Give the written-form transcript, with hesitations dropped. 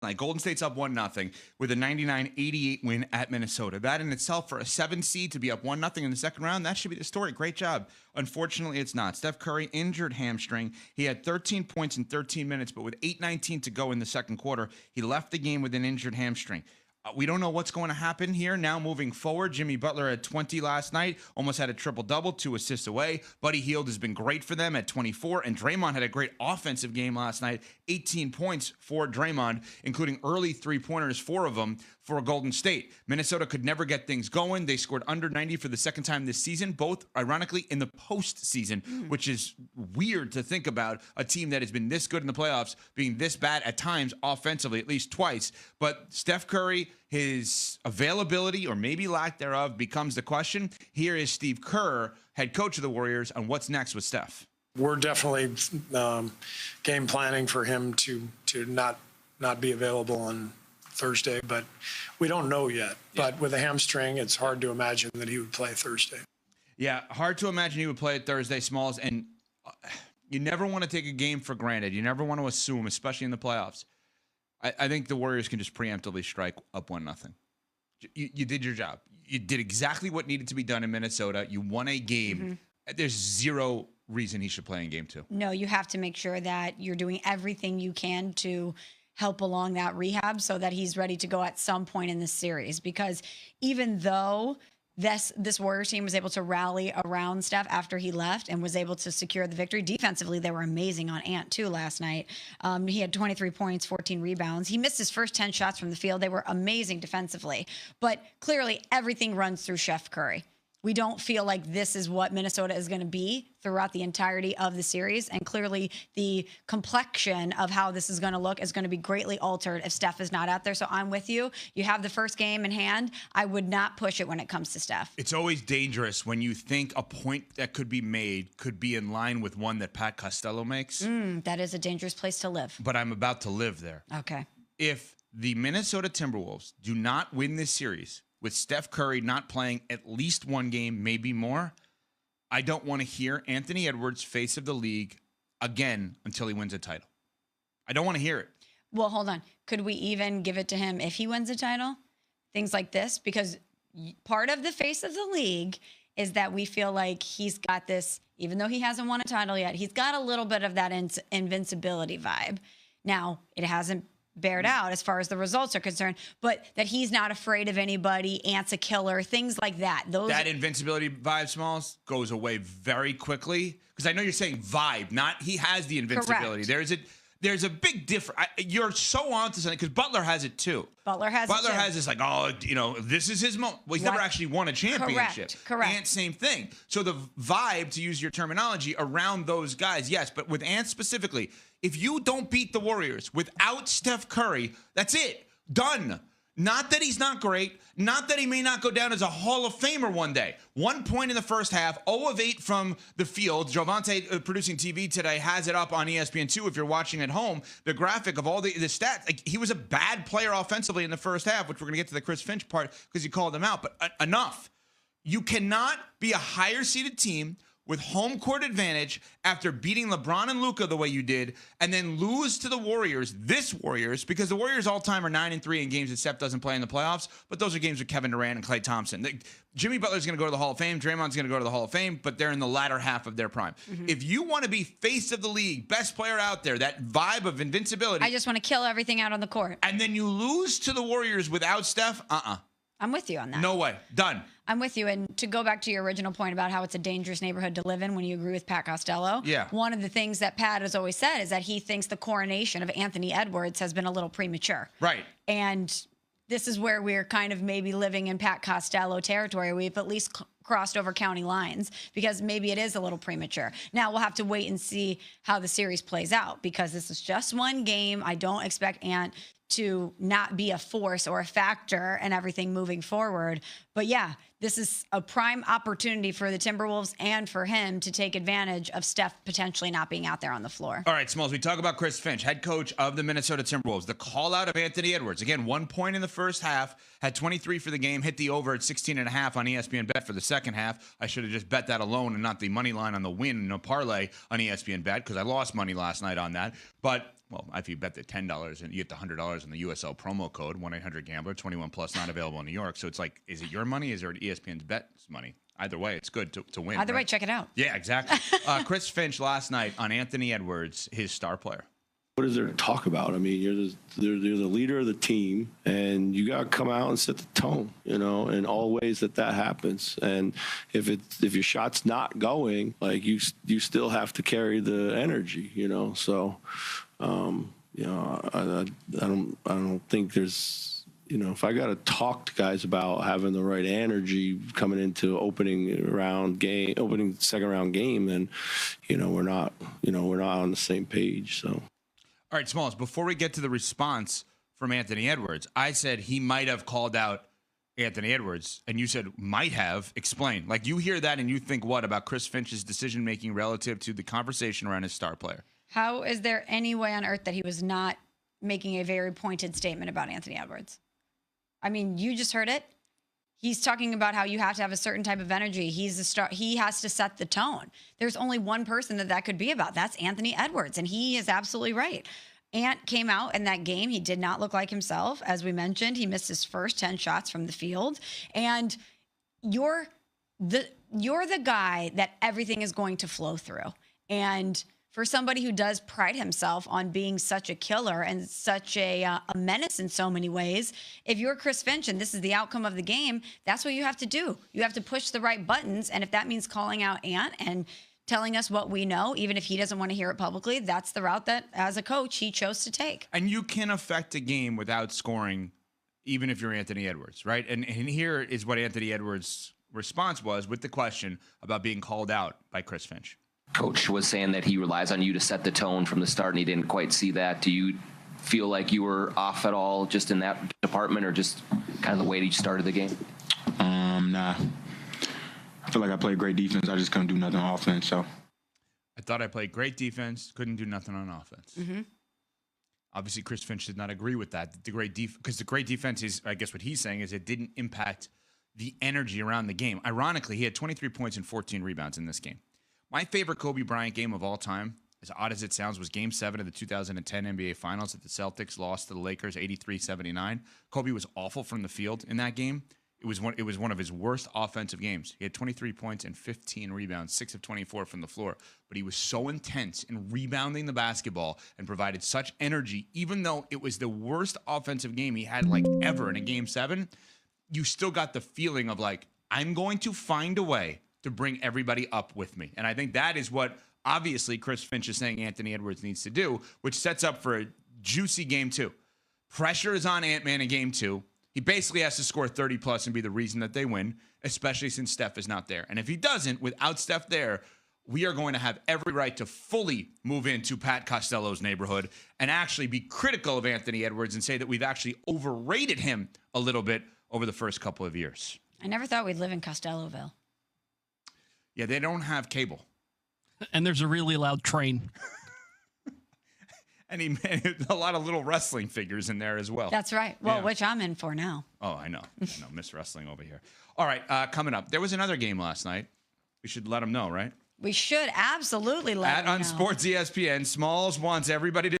Like Golden State's up 1-0 with a 99-88 win at Minnesota. That in itself, for a 7 seed to be up 1-0 in the second round, that should be the story. Great job. Unfortunately, it's not. Steph Curry injured hamstring. He had 13 points in 13 minutes, but with 8:19 to go in the second quarter, he left the game with an injured hamstring. We don't know what's going to happen here now moving forward. Jimmy Butler had 20 last night, almost had a triple-double, 2 assists away. Buddy Hield has been great for them at 24, and Draymond had a great offensive game last night, 18 points for Draymond, including early three-pointers, 4 of them for Golden State. Minnesota could never get things going. They scored under 90 for the second time this season, both ironically in the postseason, which is weird to think about a team that has been this good in the playoffs being this bad at times offensively, at least twice. But Steph Curry, his availability or maybe lack thereof becomes the question. Here is Steve Kerr, head coach of the Warriors, on what's next with Steph. We're definitely game planning for him to not be available on Thursday, but we don't know yet. Yeah. But with a hamstring, it's hard to imagine that he would play Thursday. Yeah, hard to imagine he would play Thursday, Smalls, and you never want to take a game for granted. You never want to assume, especially in the playoffs. I think the Warriors can just preemptively strike up 1-0. You did your job. You did exactly what needed to be done in Minnesota. You won a game. There's zero reason he should play in game 2. No, you have to make sure that you're doing everything you can to help along that rehab so that he's ready to go at some point in this series. Because even though this Warriors team was able to rally around Steph after he left and was able to secure the victory. Defensively, they were amazing on Ant, too, last night. He had 23 points, 14 rebounds. He missed his first 10 shots from the field. They were amazing defensively. But clearly, everything runs through Steph Curry. We don't feel like this is what Minnesota is going to be throughout the entirety of the series. And clearly the complexion of how this is going to look is going to be greatly altered if Steph is not out there. So I'm with you. You have the first game in hand. I would not push it when it comes to Steph. It's always dangerous when you think a point that could be made could be in line with one that Pat Costello makes. That is a dangerous place to live. But I'm about to live there. Okay. If the Minnesota Timberwolves do not win this series, with Steph Curry not playing at least one game, maybe more, I don't want to hear Anthony Edwards, face of the league, again until he wins a title. I don't want to hear it. Well, hold on. Could we even give it to him if he wins a title? Things like this? Because part of the face of the league is that we feel like he's got this, even though he hasn't won a title yet, he's got a little bit of that invincibility vibe. Now, it hasn't bared out as far as the results are concerned, but that he's not afraid of anybody, Ant's a killer, things like that. That invincibility vibe, Smalls, goes away very quickly. Because I know you're saying vibe, not he has the invincibility. Correct. There's a big difference. You're so on to something because Butler has it too. Butler has this like, this is his moment. Well, he's never actually won a championship. Correct. Ant, same thing. So the vibe, to use your terminology, around those guys, yes. But with Ant specifically, if you don't beat the Warriors without Steph Curry, that's it. Done. Not that he's not great. Not that he may not go down as a Hall of Famer one day. 1 point in the first half, 0 of 8 from the field. Jovante, producing TV today, has it up on ESPN2 if you're watching at home. The graphic of all the stats. Like, he was a bad player offensively in the first half, which we're going to get to the Chris Finch part because you called him out. But enough. You cannot be a higher-seeded team with home court advantage after beating LeBron and Luka the way you did, and then lose to the Warriors, because the Warriors all-time are 9-3 in games that Steph doesn't play in the playoffs, but those are games with Kevin Durant and Klay Thompson. Jimmy Butler's going to go to the Hall of Fame, Draymond's going to go to the Hall of Fame, but they're in the latter half of their prime. If you want to be face of the league, best player out there, that vibe of invincibility. I just want to kill everything out on the court. And then you lose to the Warriors without Steph, I'm with you on that. No way. Done. I'm with you. And to go back to your original point about how it's a dangerous neighborhood to live in when you agree with Pat Costello. Yeah. One of the things that Pat has always said is that he thinks the coronation of Anthony Edwards has been a little premature. Right. And this is where we're kind of maybe living in Pat Costello territory. We've at least crossed over county lines because maybe it is a little premature. Now we'll have to wait and see how the series plays out because this is just one game. I don't expect Ant to not be a force or a factor and everything moving forward. But yeah, this is a prime opportunity for the Timberwolves and for him to take advantage of Steph potentially not being out there on the floor. All right, Smalls, we talk about Chris Finch, head coach of the Minnesota Timberwolves. The call out of Anthony Edwards. Again, 1 point in the first half, had 23 for the game, hit the over at 16.5 on ESPN Bet for the second half. I should have just bet that alone and not the money line on the win, no parlay on ESPN Bet because I lost money last night on that. But well, if you bet the $10 and you get the $100 on the USL promo code 1-800-GAMBLER 21 plus, not available in New York. So it's like, is it your money? Is it ESPN's bet's money? Either way, it's good to win. Either right? way, check it out. Yeah, exactly. Chris Finch last night on Anthony Edwards, his star player. What is there to talk about? I mean, you're the leader of the team, and you got to come out and set the tone, in all ways that happens. And if your shot's not going, like you still have to carry the energy, So, I don't think there's. If I got to talk to guys about having the right energy coming into opening second round game, then, we're not on the same page. So. All right, Smalls, before we get to the response from Anthony Edwards, I said he might have called out Anthony Edwards, and you said might have. Explain. Like, you hear that and you think what about Chris Finch's decision-making relative to the conversation around his star player? How is there any way on earth that he was not making a very pointed statement about Anthony Edwards? I mean, you just heard it. He's talking about how you have to have a certain type of energy. He's a star. He has to set the tone. There's only one person that could be about. That's Anthony Edwards, and he is absolutely right. Ant came out in that game. He did not look like himself. As we mentioned, he missed his first 10 shots from the field. And you're the guy that everything is going to flow through. And for somebody who does pride himself on being such a killer and such a menace in so many ways, if you're Chris Finch and this is the outcome of the game, that's what you have to do. You have to push the right buttons. And if that means calling out Ant and telling us what we know, even if he doesn't want to hear it publicly, that's the route that, as a coach, he chose to take. And you can affect a game without scoring, even if you're Anthony Edwards, right? And here is what Anthony Edwards' response was with the question about being called out by Chris Finch. Coach was saying that he relies on you to set the tone from the start, and he didn't quite see that. Do you feel like you were off at all just in that department, or just kind of the way you started the game? Nah. I feel like I played great defense. I just couldn't do nothing on offense. So I thought I played great defense, couldn't do nothing on offense. Mm-hmm. Obviously, Chris Finch did not agree with that. Because the great defense is, I guess what he's saying is it didn't impact the energy around the game. Ironically, he had 23 points and 14 rebounds in this game. My favorite Kobe Bryant game of all time, as odd as it sounds, was Game 7 of the 2010 NBA Finals that the Celtics lost to the Lakers 83-79. Kobe was awful from the field in that game. It was one of his worst offensive games. He had 23 points and 15 rebounds, 6 of 24 from the floor. But he was so intense in rebounding the basketball and provided such energy, even though it was the worst offensive game he had ever in a Game 7, you still got the feeling of I'm going to find a way to bring everybody up with me. And I think that is what, obviously, Chris Finch is saying Anthony Edwards needs to do, which sets up for a juicy Game 2. Pressure is on Ant-Man in Game 2. He basically has to score 30-plus and be the reason that they win, especially since Steph is not there. And if he doesn't, without Steph there, we are going to have every right to fully move into Pat Costello's neighborhood and actually be critical of Anthony Edwards and say that we've actually overrated him a little bit over the first couple of years. I never thought we'd live in Costelloville. Yeah, they don't have cable. And there's a really loud train. And a lot of little wrestling figures in there as well. That's right. Well, Yeah. which I'm in for now. Oh, I know. Miss Wrestling over here. All right, coming up. There was another game last night. We should let them know, right? We should absolutely let them know. On Sports ESPN, Smalls wants everybody to